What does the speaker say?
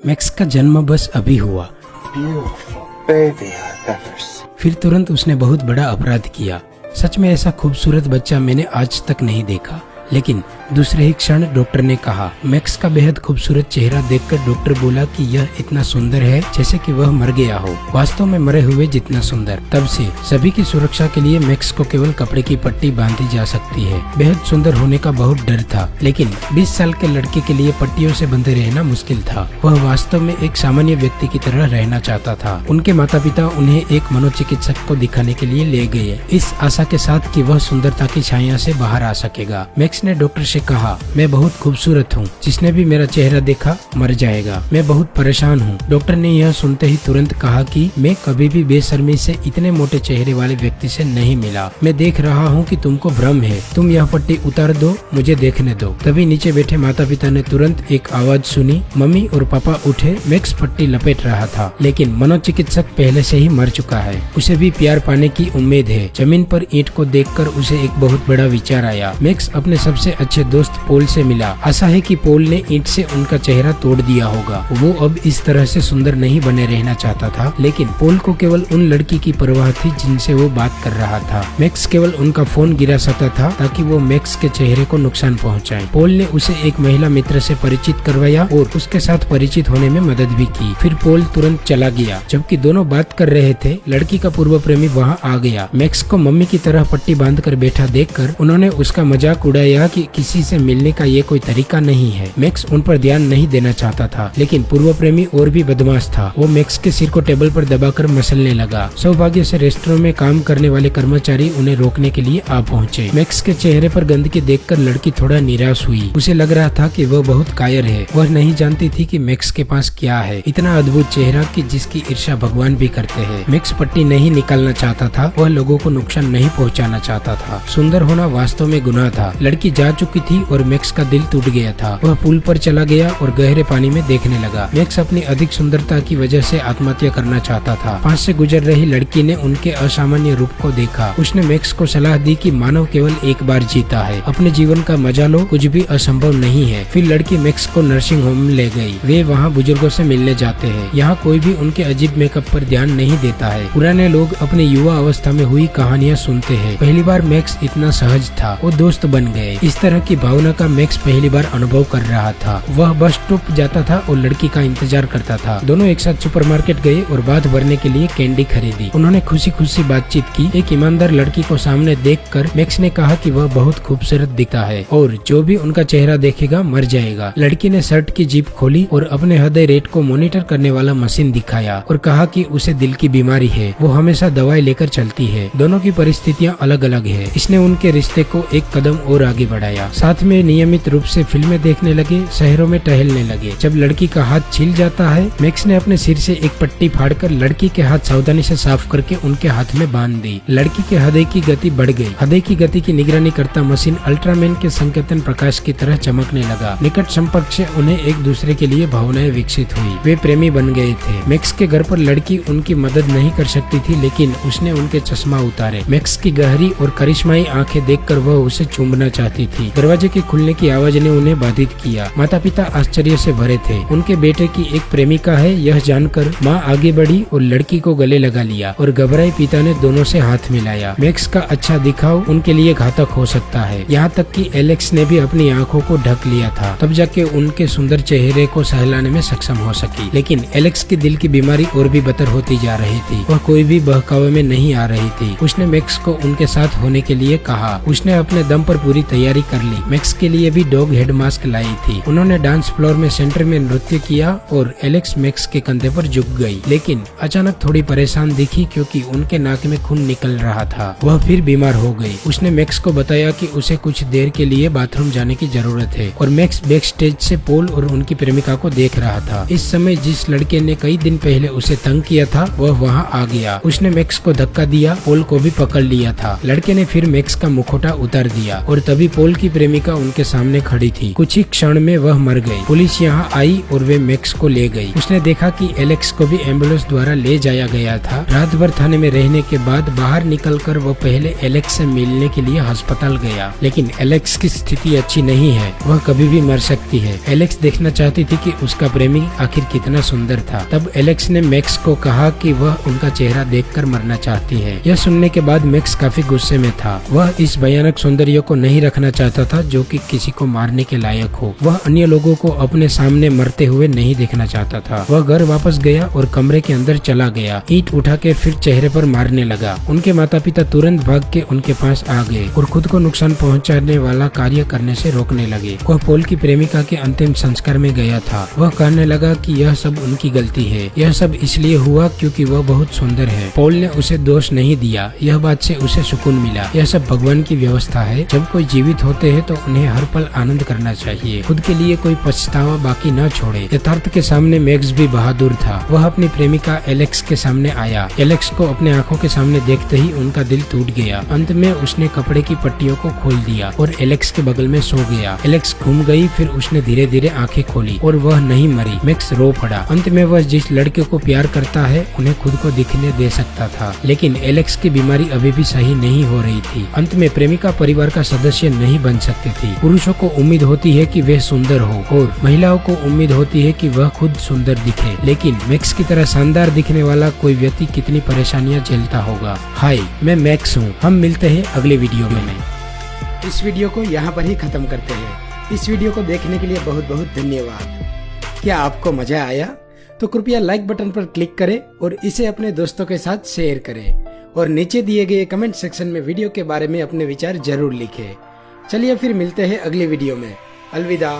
Max का जन्म बस अभी हुआ, फिर तुरंत उसने बहुत बड़ा अपराध किया। सच में ऐसा खूबसूरत बच्चा मैंने आज तक नहीं देखा। लेकिन दूसरे ही क्षण डॉक्टर ने कहा। मैक्स का बेहद खूबसूरत चेहरा देखकर डॉक्टर बोला कि यह इतना सुंदर है जैसे कि वह मर गया हो, वास्तव में मरे हुए जितना सुंदर। तब से सभी की सुरक्षा के लिए मैक्स को केवल कपड़े की पट्टी बांधी जा सकती है। बेहद सुंदर होने का बहुत डर था, लेकिन 20 साल के लड़के के लिए पट्टियों से बंधे रहना मुश्किल था। वह वास्तव में एक सामान्य व्यक्ति की तरह रहना चाहता था। उनके माता पिता उन्हें एक मनोचिकित्सक को दिखाने के लिए ले गए, इस आशा के साथ कि वह सुंदरता की छाया से बाहर आ सकेगा। मैक्स ने डॉक्टर से कहा, मैं बहुत खूबसूरत हूँ, जिसने भी मेरा चेहरा देखा मर जाएगा, मैं बहुत परेशान हूँ। डॉक्टर ने यह सुनते ही तुरंत कहा कि मैं कभी भी बेशर्मी से इतने मोटे चेहरे वाले व्यक्ति से नहीं मिला। मैं देख रहा हूँ कि तुमको भ्रम है, तुम यह पट्टी उतार दो, मुझे देखने दो। तभी नीचे बैठे माता पिता ने तुरंत एक आवाज सुनी। मम्मी और पापा उठे। मैक्स पट्टी लपेट रहा था, लेकिन मनोचिकित्सक पहले से ही मर चुका है। उसे भी प्यार पाने की उम्मीद है। जमीन पर ईंट को देखकर उसे एक बहुत बड़ा विचार आया। मैक्स अपने सबसे अच्छे दोस्त पोल से मिला। आशा है कि पोल ने ईंट से उनका चेहरा तोड़ दिया होगा। वो अब इस तरह से सुंदर नहीं बने रहना चाहता था, लेकिन पोल को केवल उन लड़की की परवाह थी जिनसे वो बात कर रहा था। मैक्स केवल उनका फोन गिरा सकता था ताकि वो मैक्स के चेहरे को नुकसान पहुंचाए। पोल ने उसे एक महिला मित्र से परिचित करवाया और उसके साथ परिचित होने में मदद भी की। फिर पोल तुरंत चला गया। जबकि दोनों बात कर रहे थे, लड़की का पूर्व प्रेमी वहाँ आ गया। मैक्स को मम्मी की तरह पट्टी बांध कर बैठा देखकर उन्होंने उसका मजाक उड़ाया कि किसी से मिलने का ये कोई तरीका नहीं है। मैक्स उन पर ध्यान नहीं देना चाहता था, लेकिन पूर्व प्रेमी और भी बदमाश था। वो मैक्स के सिर को टेबल पर दबाकर मसलने लगा। सौभाग्य से रेस्टोरेंट में काम करने वाले कर्मचारी उन्हें रोकने के लिए आ पहुंचे। मैक्स के चेहरे पर गंदगी देखकर लड़की थोड़ा निराश हुई। उसे लग रहा था कि वह बहुत कायर है। वह नहीं जानती थी कि मैक्स के पास क्या है, इतना अद्भुत चेहरा कि जिसकी ईर्ष्या भगवान भी करते हैं। मैक्स पट्टी नहीं निकालना चाहता था, वह लोगों को नुकसान नहीं पहुँचाना चाहता था। सुंदर होना वास्तव में गुनाह था। लड़की जा चुकी थी और मैक्स का दिल टूट गया था। वह पुल पर चला गया और गहरे पानी में देखने लगा। मैक्स अपनी अधिक सुंदरता की वजह से आत्महत्या करना चाहता था। पास से गुजर रही लड़की ने उनके असामान्य रूप को देखा। उसने मैक्स को सलाह दी कि मानव केवल एक बार जीता है, अपने जीवन का मजा लो, कुछ भी असंभव नहीं है। फिर लड़की मैक्स को नर्सिंग होम में ले गई। वे वहाँ बुजुर्गों से मिलने जाते हैं। यहाँ कोई भी उनके अजीब मेकअप पर ध्यान नहीं देता है। पुराने लोग अपने युवा अवस्था में हुई कहानियाँ सुनते हैं। पहली बार मैक्स इतना सहज था, वो दोस्त बन गए। इस तरह की भावना का मैक्स पहली बार अनुभव कर रहा था। वह बस स्टॉप जाता था और लड़की का इंतजार करता था। दोनों एक साथ सुपरमार्केट गए और बात भरने के लिए कैंडी खरीदी। उन्होंने खुशी खुशी बातचीत की। एक ईमानदार लड़की को सामने देखकर मैक्स ने कहा कि वह बहुत खूबसूरत दिखता है और जो भी उनका चेहरा देखेगा मर जाएगा। लड़की ने शर्ट की जिप खोली और अपने हृदय रेट को मॉनिटर करने वाला मशीन दिखाया और कहा कि उसे दिल की बीमारी है, वो हमेशा दवाई लेकर चलती है। दोनों की परिस्थितियाँ अलग अलग है। इसने उनके रिश्ते को एक कदम और आगे बढ़ाया। साथ में नियमित रूप से फिल्में देखने लगे, शहरों में टहलने लगे। जब लड़की का हाथ छिल जाता है, मैक्स ने अपने सिर से एक पट्टी फाड़कर लड़की के हाथ सावधानी से साफ करके उनके हाथ में बांध दी। लड़की के हृदय की गति बढ़ गई। हृदय की गति की निगरानी करता मशीन अल्ट्रामैन के संकेतन प्रकाश की तरह चमकने लगा। निकट संपर्क से उन्हें एक दूसरे के लिए भावनाएं विकसित हुई। वे प्रेमी बन गए थे। मैक्स के घर पर लड़की उनकी मदद नहीं कर सकती थी, लेकिन उसने उनके चश्मा उतारे। मैक्स की गहरी और करिश्माई आंखें देखकर वह उसे चूमना चाहती थी। दरवाजे के खुलने की आवाज ने उन्हें बाधित किया। माता पिता आश्चर्य से भरे थे। उनके बेटे की एक प्रेमिका है यह जानकर माँ आगे बढ़ी और लड़की को गले लगा लिया और घबराए पिता ने दोनों से हाथ मिलाया। मैक्स का अच्छा दिखाव उनके लिए घातक हो सकता है। यहाँ तक कि एलेक्स ने भी अपनी आंखों को ढक लिया था, तब जाके उनके सुंदर चेहरे को सहलाने में सक्षम हो सकी। लेकिन एलेक्स की दिल की बीमारी और भी बदतर होती जा रही थी। वह कोई भी बहकावे में नहीं आ रही थी। उसने मैक्स को उनके साथ होने के लिए कहा। उसने अपने दम पर पूरी तैयारी कर ली। मैक्स के लिए भी डॉग हेड मास्क लाई थी। उन्होंने डांस फ्लोर में सेंटर में नृत्य किया और एलेक्स मैक्स के कंधे पर झुक गई। लेकिन अचानक थोड़ी परेशान दिखी क्योंकि उनके नाक में खून निकल रहा था। वह फिर बीमार हो गई। उसने मैक्स को बताया कि उसे कुछ देर के लिए बाथरूम जाने की जरूरत है और मैक्स बैक स्टेज से पोल और उनकी प्रेमिका को देख रहा था। इस समय जिस लड़के ने कई दिन पहले उसे तंग किया था वह वहाँ आ गया। उसने मैक्स को धक्का दिया, पोल को भी पकड़ लिया था। लड़के ने फिर मैक्स का मुखौटा उतार दिया और तभी तभी पोल की प्रेमिका उनके सामने खड़ी थी। कुछ ही क्षण में वह मर गई। पुलिस यहाँ आई और वे मैक्स को ले गई। उसने देखा कि एलेक्स को भी एम्बुलेंस द्वारा ले जाया गया था। रात भर थाने में रहने के बाद बाहर निकलकर वो पहले एलेक्स से मिलने के लिए अस्पताल गया, लेकिन एलेक्स की स्थिति अच्छी नहीं है, वह कभी भी मर सकती है। एलेक्स देखना चाहती थी कि उसका प्रेमी आखिर कितना सुंदर था। तब एलेक्स ने मैक्स को कहा कि वह उनका चेहरा देखकर मरना चाहती है। यह सुनने के बाद मैक्स काफी गुस्से में था। वह इस भयानक सौंदर्य को नहीं रखना चाहता था जो कि किसी को मारने के लायक हो। वह अन्य लोगों को अपने सामने मरते हुए नहीं देखना चाहता था। वह घर वापस गया और कमरे के अंदर चला गया। ईंट उठा के फिर चेहरे पर मारने लगा। उनके माता पिता तुरंत भाग के उनके पास आ गए और खुद को नुकसान पहुंचाने वाला कार्य करने से रोकने लगे। वह पोल की प्रेमिका के अंतिम संस्कार में गया था। वह कहने लगा कि यह सब उनकी गलती है। यह सब इसलिए हुआ क्योंकि वह बहुत सुंदर है। पोल ने उसे दोष नहीं दिया। यह बात से उसे सुकून मिला। यह सब भगवान की व्यवस्था है। जब कोई जीवित होते हैं तो उन्हें हर पल आनंद करना चाहिए। खुद के लिए कोई पछतावा बाकी न छोड़े। यथार्थ के सामने मैक्स भी बहादुर था। वह अपनी प्रेमिका एलेक्स के सामने आया। एलेक्स को अपने आंखों के सामने देखते ही उनका दिल टूट गया। अंत में उसने कपड़े की पट्टियों को खोल दिया और एलेक्स के बगल में सो गया। एलेक्स घूम गई, फिर उसने धीरे धीरे आंखें खोली और वह नहीं मरी। मैक्स रो पड़ा। अंत में वह जिस लड़के को प्यार करता है उन्हें खुद को दिखने दे सकता था, लेकिन एलेक्स की बीमारी अभी भी सही नहीं हो रही थी। अंत में प्रेमिका परिवार का सदस्य नहीं बन सकती थी। पुरुषों को उम्मीद होती है कि वे सुंदर हो और महिलाओं को उम्मीद होती है कि वह खुद सुंदर दिखे, लेकिन मैक्स की तरह शानदार दिखने वाला कोई व्यक्ति कितनी परेशानियां झेलता होगा। हाय, मैं मैक्स हूँ। हम मिलते हैं अगले वीडियो में। इस वीडियो को यहाँ पर ही खत्म करते हैं। इस वीडियो को देखने के लिए बहुत बहुत धन्यवाद। क्या आपको मजा आया? तो कृपया लाइक बटन पर क्लिक करें और इसे अपने दोस्तों के साथ शेयर करें और नीचे दिए गए कमेंट सेक्शन में वीडियो के बारे में अपने विचार जरूर लिखें। चलिए फिर मिलते हैं अगली वीडियो में। अलविदा।